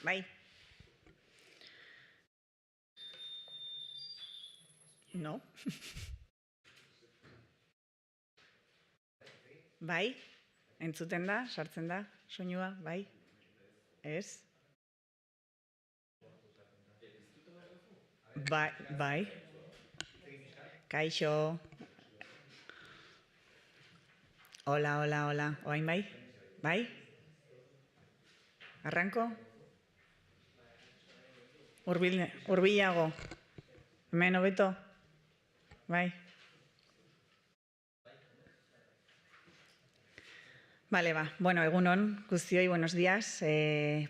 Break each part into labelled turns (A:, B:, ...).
A: Bai. No. Bai. Entzuten da, sartzen da, soinua, bai. Ez? Bai. Kaixo. Hola. Oain bai? Bai? Arranko? Hurbilago. Hemen hobeto? Bai. Vale, Bueno, egunon, guztioi, buenos días.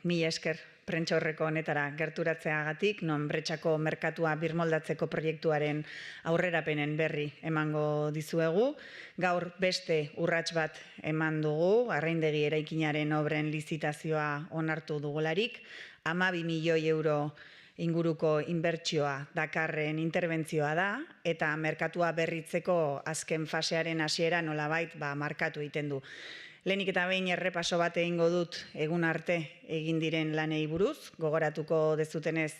A: Mila esker prentxaurreko honetara gerturatzeagatik, non Bretxako merkatua birmoldatzeko proiektuaren aurrerapenen berri emango dizuegu. Gaur beste urrats bat eman dugu, arraindegi eraikinaren obren lizitazioa onartu dugularik, 12 milioi euro inguruko inbertsioa dakarren interbentzioa da, eta merkatua berritzeko azken fasearen hasiera nolabait markatu egiten du. Lehenik eta behin errepaso bat egingo dut egun arte egin diren lanei buruz, gogoratuko dezutenez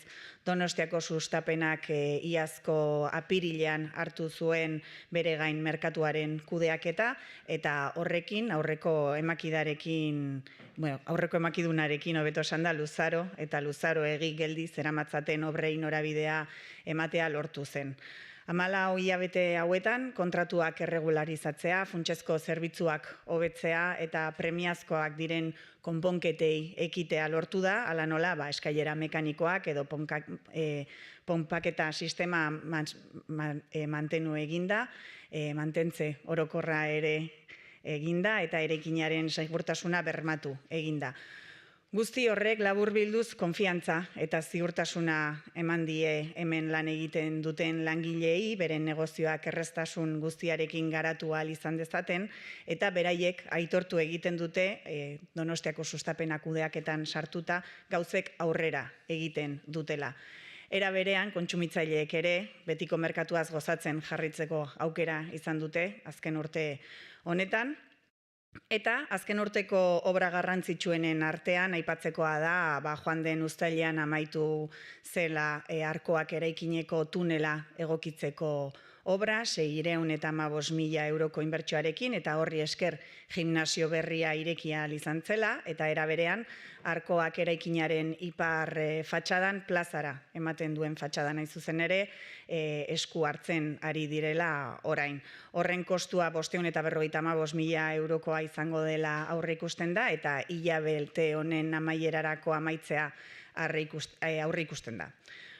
A: Donostiako sustapenak iazko apirilean hartu zuen bere gain merkatuaren kudeaketa, eta horrekin, aurreko emakidunarekin hobeto esanda luzaro eta luzaro egi geldi zeramatzaten obrei norabidea ematea lortu zen. 14 hilabete hauetan kontratuak erregularizatzea, funtsezko zerbitzuak hobetzea eta premiazkoak diren konponketei ekitea lortu da, hala nola eskailera mekanikoak edo ponpaketa sistema mantenu eginda, mantentze orokorra ere eginda eta eraikinaren segurtasuna bermatu eginda. Guzti horrek laburbilduz konfiantza eta ziurtasuna eman die hemen lan egiten duten langileei, beren negozioak erreztasun guztiarekin garatu ahal izan dezaten, eta beraiek aitortu egiten dute Donostiako sustapenak kudeaketan sartuta gauzek aurrera egiten dutela. Era berean, kontsumitzaileek ere, betiko merkatuaz gozatzen jarritzeko aukera izan dute, azken urte honetan. Eta azken urteko obra garrantzitsuenen artean aipatzekoa da joan den uztailean amaitu zela Arkoak eraikineko tunela egokitzeko obra, 615.000 euroko inbertsioarekin, eta horri esker gimnasio berria irekia ahal izan zela, eta era berean Arkoak eraikinaren ipar fatxadan plazara ematen duen fatxadan hain zuzen ere esku hartzen ari direla orain. Horren kostua 555.000 eurokoa izango dela aurre ikusten da, eta hilabete honen amaierarako amaitzea aurre ikusten da.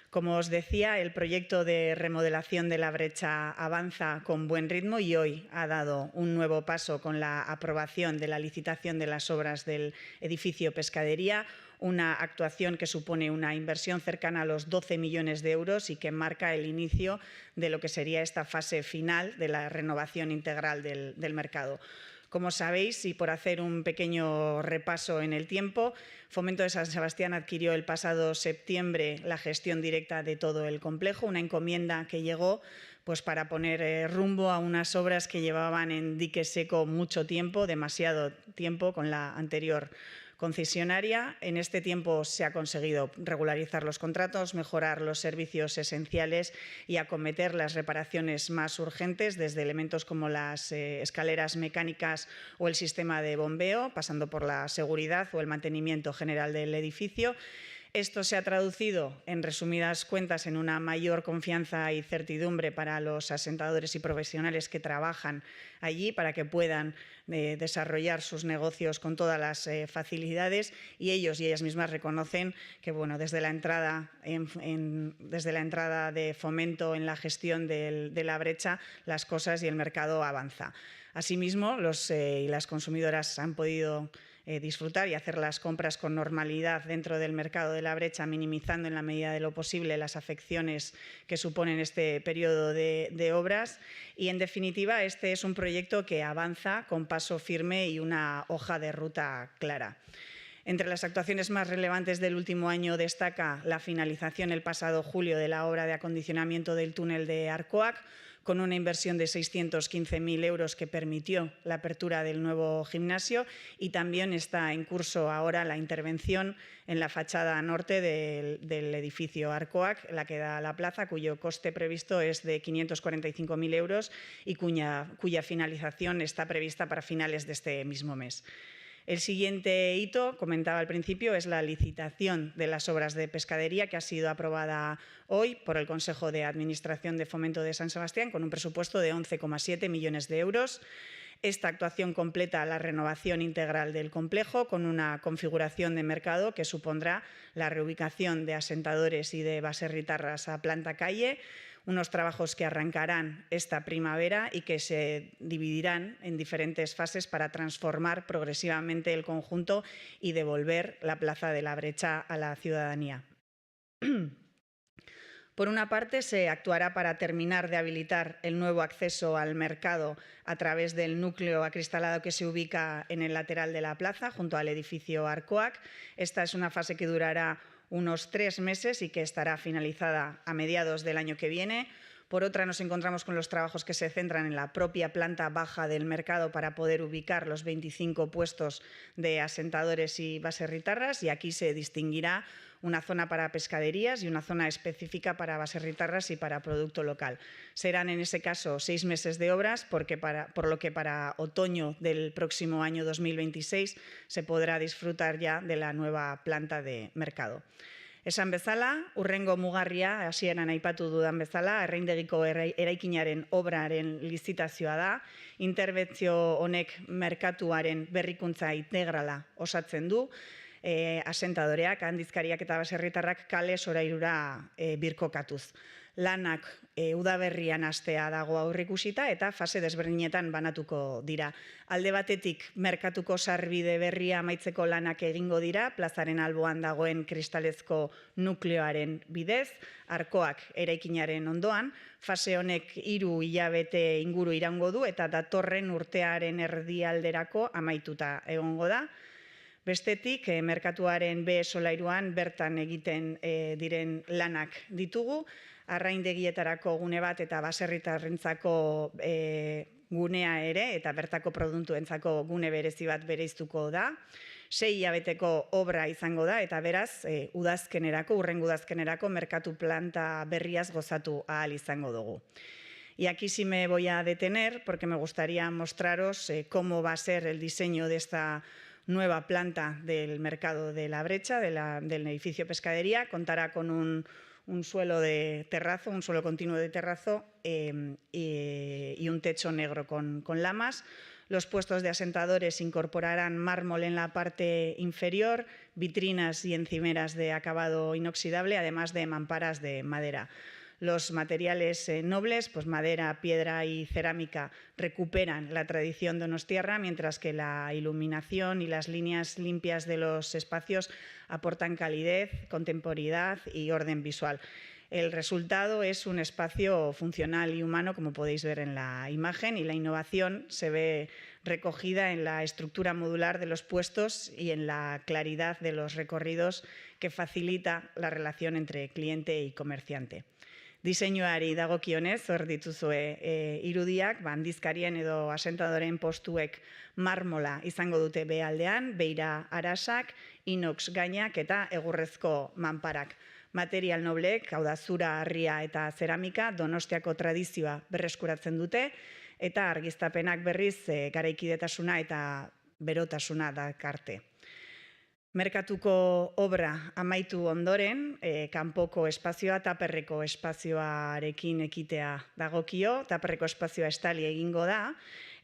A: Como os decía, el proyecto de remodelación de la brecha avanza con buen ritmo y hoy ha dado un nuevo paso con la aprobación de la licitación de las obras del edificio Pescadería, una actuación que supone una inversión cercana a los 12 millones de euros y que marca el inicio de lo que sería esta fase final de la renovación integral del mercado. Como sabéis, y por hacer un pequeño repaso en el tiempo, Fomento de San Sebastián adquirió el pasado septiembre la gestión directa de todo el complejo, una encomienda que llegó para poner rumbo a unas obras que llevaban en dique seco mucho tiempo, demasiado tiempo, con la anterior concesionaria. En este tiempo se ha conseguido regularizar los contratos, mejorar los servicios esenciales y acometer las reparaciones más urgentes, desde elementos como las escaleras mecánicas o el sistema de bombeo, pasando por la seguridad o el mantenimiento general del edificio. Esto se ha traducido, en resumidas cuentas, en una mayor confianza y certidumbre para los asentadores y profesionales que trabajan allí, para que puedan desarrollar sus negocios con todas las facilidades, y ellos y ellas mismas reconocen que desde la entrada de Fomento en la gestión de la brecha, las cosas y el mercado avanza. Asimismo, los y las consumidoras han podido disfrutar y hacer las compras con normalidad dentro del mercado de la brecha, minimizando en la medida de lo posible las afecciones que suponen este periodo de obras. Y, en definitiva, este es un proyecto que avanza con paso firme y una hoja de ruta clara. Entre las actuaciones más relevantes del último año destaca la finalización el pasado julio de la obra de acondicionamiento del túnel de Arcoac, con una inversión de 615.000 euros que permitió la apertura del nuevo gimnasio, y también está en curso ahora la intervención en la fachada norte del edificio Arcoac, la que da a la plaza, cuyo coste previsto es de 545.000 euros y cuya finalización está prevista para finales de este mismo mes. El siguiente hito, comentaba al principio, es la licitación de las obras de pescadería, que ha sido aprobada hoy por el Consejo de Administración de Fomento de San Sebastián con un presupuesto de 11,7 millones de euros. Esta actuación completa la renovación integral del complejo con una configuración de mercado que supondrá la reubicación de asentadores y de baserritarras a planta calle, unos trabajos que arrancarán esta primavera y que se dividirán en diferentes fases para transformar progresivamente el conjunto y devolver la Plaza de la Brecha a la ciudadanía. Por una parte, se actuará para terminar de habilitar el nuevo acceso al mercado a través del núcleo acristalado que se ubica en el lateral de la plaza, junto al edificio Arcoac. Esta es una fase que durará unos 3 meses y que estará finalizada a mediados del año que viene. Por otra, nos encontramos con los trabajos que se centran en la propia planta baja del mercado para poder ubicar los 25 puestos de asentadores y baserritarras, y aquí se distinguirá una zona para pescaderías y una zona específica para baserritarras y para producto local. Serán en ese caso 6 meses de obras, por lo que para otoño del próximo año 2026 se podrá disfrutar ya de la nueva planta de mercado. Esan bezala, hurrengo mugarria, hasieran aipatu dudan bezala, Erreindegiko eraikinaren obraren lizitazioa da. Interbentzio honek merkatuaren berrikuntza integrala osatzen du. Asentadoreak, handizkariak eta baserritarrak kale solairura birkokatuz. Lanak udaberrian hastea dago aurreikusita eta fase desberdinetan banatuko dira. Alde batetik, merkatuko sarbide berria amaitzeko lanak egingo dira, plazaren alboan dagoen kristalezko nukleoaren bidez, Arkoak eraikinaren ondoan. Fase honek 3 hilabete inguru iraungo du eta datorren urtearen erdialderako amaituta egongo da. Bestetik, merkatuaren B solairuan bertan egiten diren lanak ditugu, arraindegietarako gune bat eta baserritarrentzako gunea ere, eta bertako produktuentzako gune berezi bat bereiztuko da. 6 hilabeteko obra izango da, eta beraz, hurrengo udazkenerako merkatu planta berriaz gozatu ahal izango dugu. Y aquí sí me voy a detener porque me gustaría mostraros cómo va a ser el diseño de esta nueva planta del mercado de la Brecha, del edificio pescadería. Contará con un suelo de terrazo, un suelo continuo de terrazo y un techo negro con lamas. Los puestos de asentadores incorporarán mármol en la parte inferior, vitrinas y encimeras de acabado inoxidable, además de mamparas de madera. Los materiales nobles, pues madera, piedra y cerámica, recuperan la tradición donostiarra, mientras que la iluminación y las líneas limpias de los espacios aportan calidez, contemporaneidad y orden visual. El resultado es un espacio funcional y humano, como podéis ver en la imagen, y la innovación se ve recogida en la estructura modular de los puestos y en la claridad de los recorridos que facilita la relación entre cliente y comerciante. Diseinuari dagokionez, hor dituzue irudiak, handizkarien edo asentadoren postuek marmola izango dute behaldean, beira arasak, inox gainak eta egurrezko manparak. Material nobleek, hau da zura, harria eta zeramika, Donostiako tradizioa berreskuratzen dute, eta argiztapenak berriz garaikidetasuna eta berotasuna dakarte. Merkatuko obra amaitu ondoren, kanpoko espazioa taperreko espazioarekin ekitea dagokio. Taperreko espazioa estali egingo da,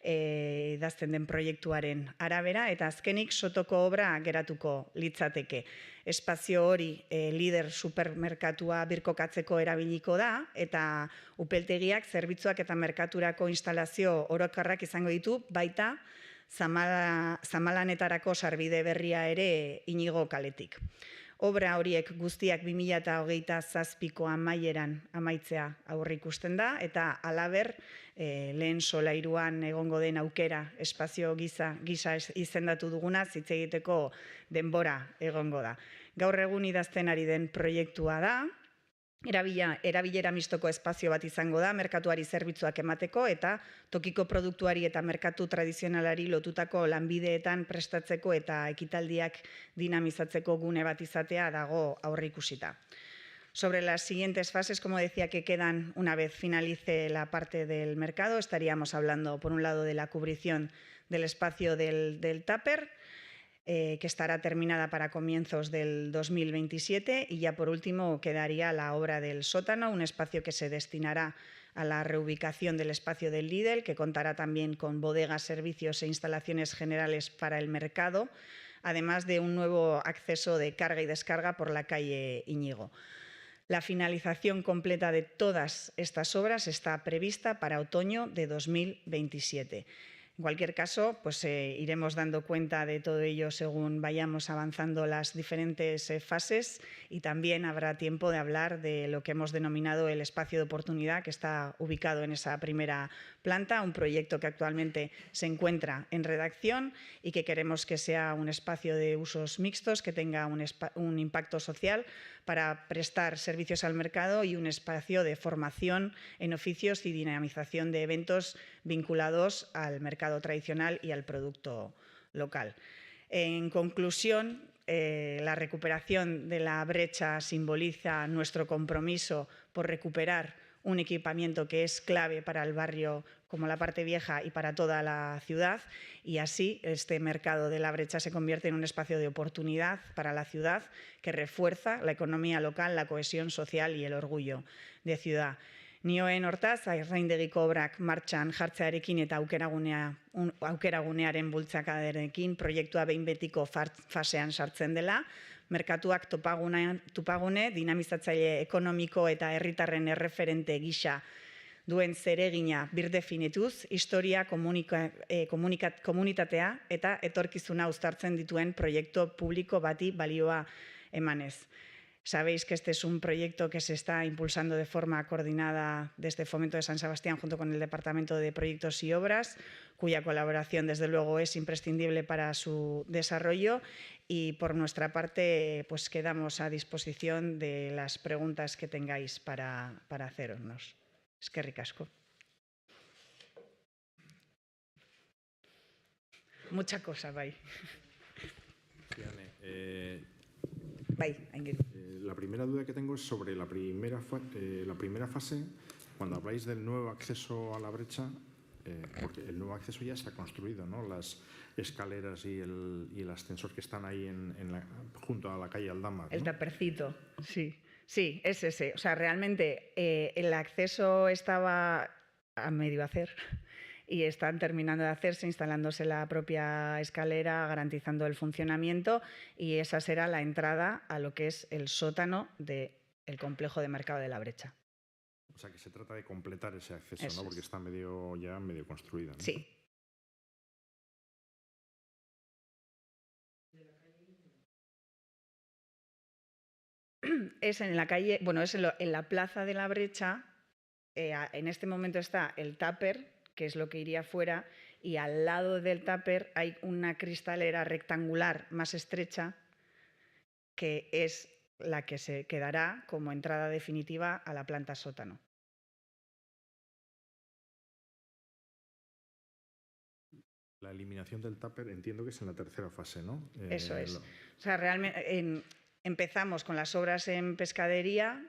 A: idazten den proiektuaren arabera, eta azkenik sotoko obra geratuko litzateke. Espazio hori lider supermerkatua birkokatzeko erabiliko da, eta upeltegiak, zerbitzuak eta merkaturako instalazio orokorrak izango ditu, baita Zamalanetarako sarbide berria ere Inigo kaletik. Obra horiek guztiak 2027ko amaieran amaitzea aurreikusten da, eta halaber lehen solairuan egongo den aukera espazio gisa izendatu duguna hitz egiteko denbora egongo da. Gaur egun idazten ari den proiektua da, Erabilera mistoko espazio bat izango da, merkatuari zerbitzuak emateko eta tokiko produktuari eta merkatu tradizionalari lotutako lanbideetan prestatzeko eta ekitaldiak dinamizatzeko gune bat izatea dago aurreikusita. Sobre las siguientes fases, como decía, que quedan una vez finalice la parte del mercado, estaríamos hablando, por un lado, de la cubrición del espacio del tupper, que estará terminada para comienzos del 2027, y ya por último quedaría la obra del sótano, un espacio que se destinará a la reubicación del espacio del Lidl, que contará también con bodegas, servicios e instalaciones generales para el mercado, además de un nuevo acceso de carga y descarga por la calle Íñigo. La finalización completa de todas estas obras está prevista para otoño de 2027. En cualquier caso, pues iremos dando cuenta de todo ello según vayamos avanzando las diferentes fases, y también habrá tiempo de hablar de lo que hemos denominado el espacio de oportunidad, que está ubicado en esa primera planta, un proyecto que actualmente se encuentra en redacción y que queremos que sea un espacio de usos mixtos, que tenga un impacto social para prestar servicios al mercado y un espacio de formación en oficios y dinamización de eventos vinculados al mercado tradicional y al producto local. En conclusión, la recuperación de la brecha simboliza nuestro compromiso por recuperar un equipamiento que es clave para el barrio como la parte vieja y para toda la ciudad, y así este mercado de la brecha se convierte en un espacio de oportunidad para la ciudad que refuerza la economía local, la cohesión social y el orgullo de ciudad. Nioen hortaz, arraindegiko obrak martxan jartzearekin eta aukeragunearen bultzakarekin proiektua behin betiko fasean sartzen dela, merkatuak topagune, dinamizatzaile ekonomiko eta herritarren erreferente gisa duen zeregina birdefinituz, historia, komunitatea eta etorkizuna uztartzen dituen proiektu publiko bati balioa emanez. Sabéis que este es un proyecto que se está impulsando de forma coordinada desde Fomento de San Sebastián junto con el Departamento de Proyectos y Obras, cuya colaboración desde luego es imprescindible para su desarrollo, y por nuestra parte pues quedamos a disposición de las preguntas que tengáis para hacernos. Eskerrik asko. Mucha cosa, bai.
B: La primera duda que tengo es sobre la primera fase, cuando habláis del nuevo acceso a la brecha, porque el nuevo acceso ya se ha construido, ¿no? Las escaleras y el ascensor que están ahí junto a la calle Aldama, ¿no?
A: El tapercito, sí. Sí, es ese. O sea, realmente el acceso estaba a medio hacer y están terminando de hacerse, instalándose la propia escalera, garantizando el funcionamiento, y esa será la entrada a lo que es el sótano del complejo de mercado de la brecha.
B: O sea, que se trata de completar ese acceso, ¿no? Porque está medio construido, ¿no?
A: Sí. Es en la calle, bueno, es en la plaza de la brecha. En este momento está el tupper, que es lo que iría fuera, y al lado del tupper hay una cristalera rectangular más estrecha, que es la que se quedará como entrada definitiva a la planta sótano.
B: La eliminación del tupper entiendo que es en la tercera fase, ¿no?
A: Eso es. O sea, realmente empezamos con las obras en pescadería,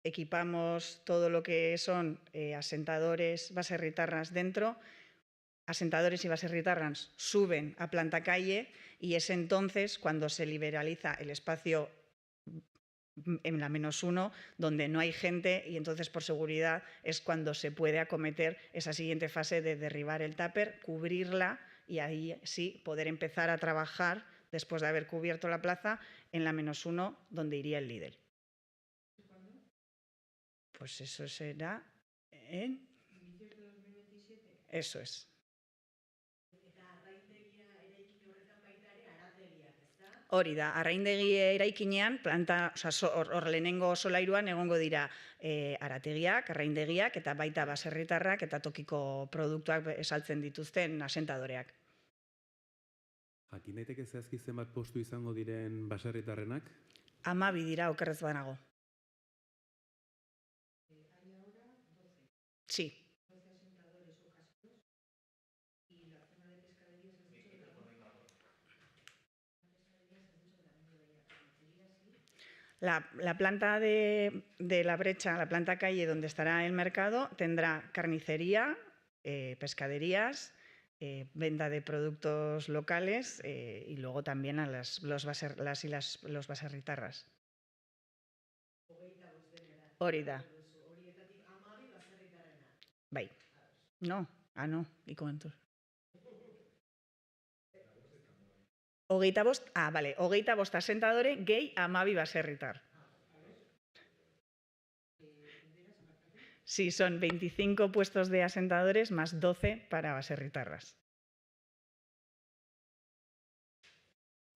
A: equipamos todo lo que son asentadores, baserritarras dentro, asentadores y baserritarras suben a planta calle, y es entonces cuando se liberaliza el espacio en la -1, donde no hay gente, y entonces por seguridad es cuando se puede acometer esa siguiente fase de derribar el tupper, cubrirla, y ahí sí poder empezar a trabajar después de haber cubierto la plaza en la -1, donde iría el Lidl. Pues eso será en... Eso es. Hori da, arraindegi eraikinean, planta, hor lehenengo solairuan egongo dira arategiak, arraindegiak, eta baita baserritarrak eta tokiko produktuak esaltzen dituzten asentadoreak.
C: Jakin daiteke zehazki zenbat postu izango diren baserritarrenak?
A: 12 dira, okerrez banago. Sí. La planta de la brecha, la planta calle donde estará el mercado, tendrá carnicería, pescaderías, venta de productos locales y luego también a los baserritarras. Hori da. Bai. No, no, ikomentu. Hogeita bost asentadore gehi 12 baserritar. Sí, son 25 puestos de asentadores más 12 para baserritarras.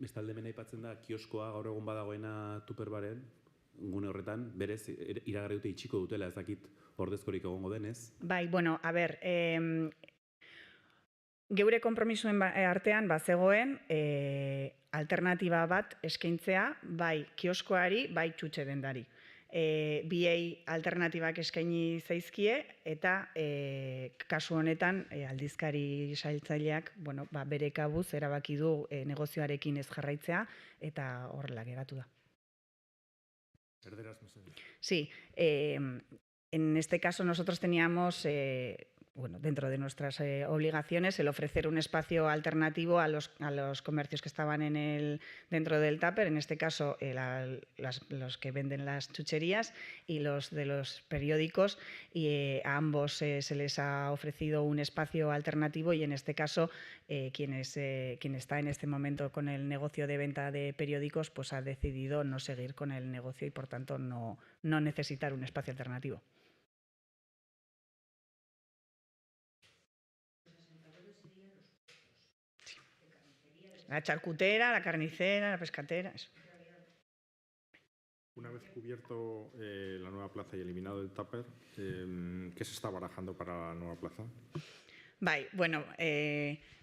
C: Bestalde hemen aipatzen da kioskoa gaur egun badagoena Tupperbaren, gune horretan, berez iragarri dute itxiko dutela, ez dakit ordezkorik egongo denez.
A: Bai, bueno, a ber, geure konpromisuen artean bazegoen alternatiba bat eskaintzea, bai kioskoari, bai txutxe dendari. Biei alternatibak eskaini zaizkie eta kasu honetan aldizkari sailtzaileak bere kabuz erabaki du negozioarekin ez jarraitzea eta horrela geratu da. Sí, en este caso nosotros teníamos dentro de nuestras obligaciones el ofrecer un espacio alternativo a los comercios que estaban dentro del Tupper, en este caso los que venden las chucherías y los de los periódicos, y a ambos se les ha ofrecido un espacio alternativo y en este caso quien está en este momento con el negocio de venta de periódicos pues ha decidido no seguir con el negocio y por tanto no necesitar un espacio alternativo. La charcutera, la carnicera, la pescatera, eso.
B: Una vez cubierto la nueva plaza y eliminado el Tupper, ¿qué se está barajando para la nueva plaza?
A: Bai, bueno,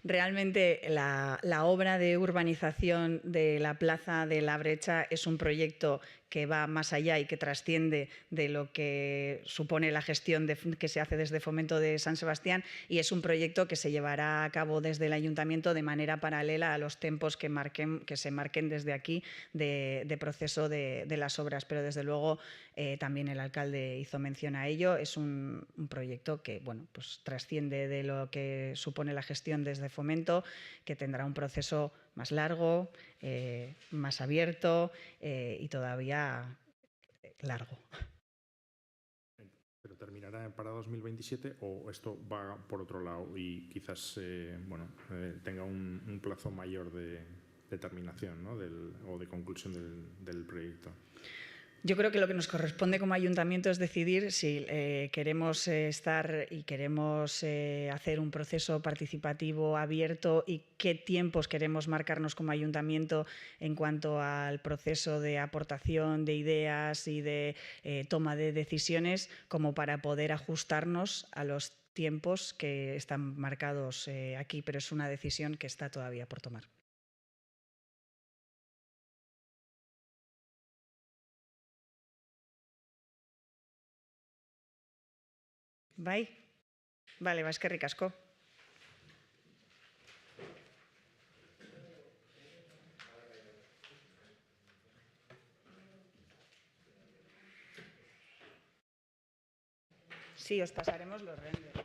A: realmente la obra de urbanización de la Plaza de la Brecha es un proyecto que va más allá y que trasciende de lo que supone la gestión que se hace desde Fomento de San Sebastián y es un proyecto que se llevará a cabo desde el Ayuntamiento de manera paralela a los tiempos que se marquen desde aquí de proceso de las obras, pero desde luego también el alcalde hizo mención a ello. Es un proyecto que pues trasciende de lo que supone la gestión desde Fomento, que tendrá un proceso más largo, más abierto y todavía largo.
B: ¿Pero terminará para 2027 o esto va por otro lado y quizás tenga un plazo mayor de terminación, ¿no? o de conclusión del proyecto?
A: Yo creo que lo que nos corresponde como ayuntamiento es decidir si queremos estar y queremos hacer un proceso participativo abierto y qué tiempos queremos marcarnos como ayuntamiento en cuanto al proceso de aportación de ideas y de toma de decisiones como para poder ajustarnos a los tiempos que están marcados aquí, pero es una decisión que está todavía por tomar. Bai? Bale, eskerrik asko. Sí, os pasaremos los renders.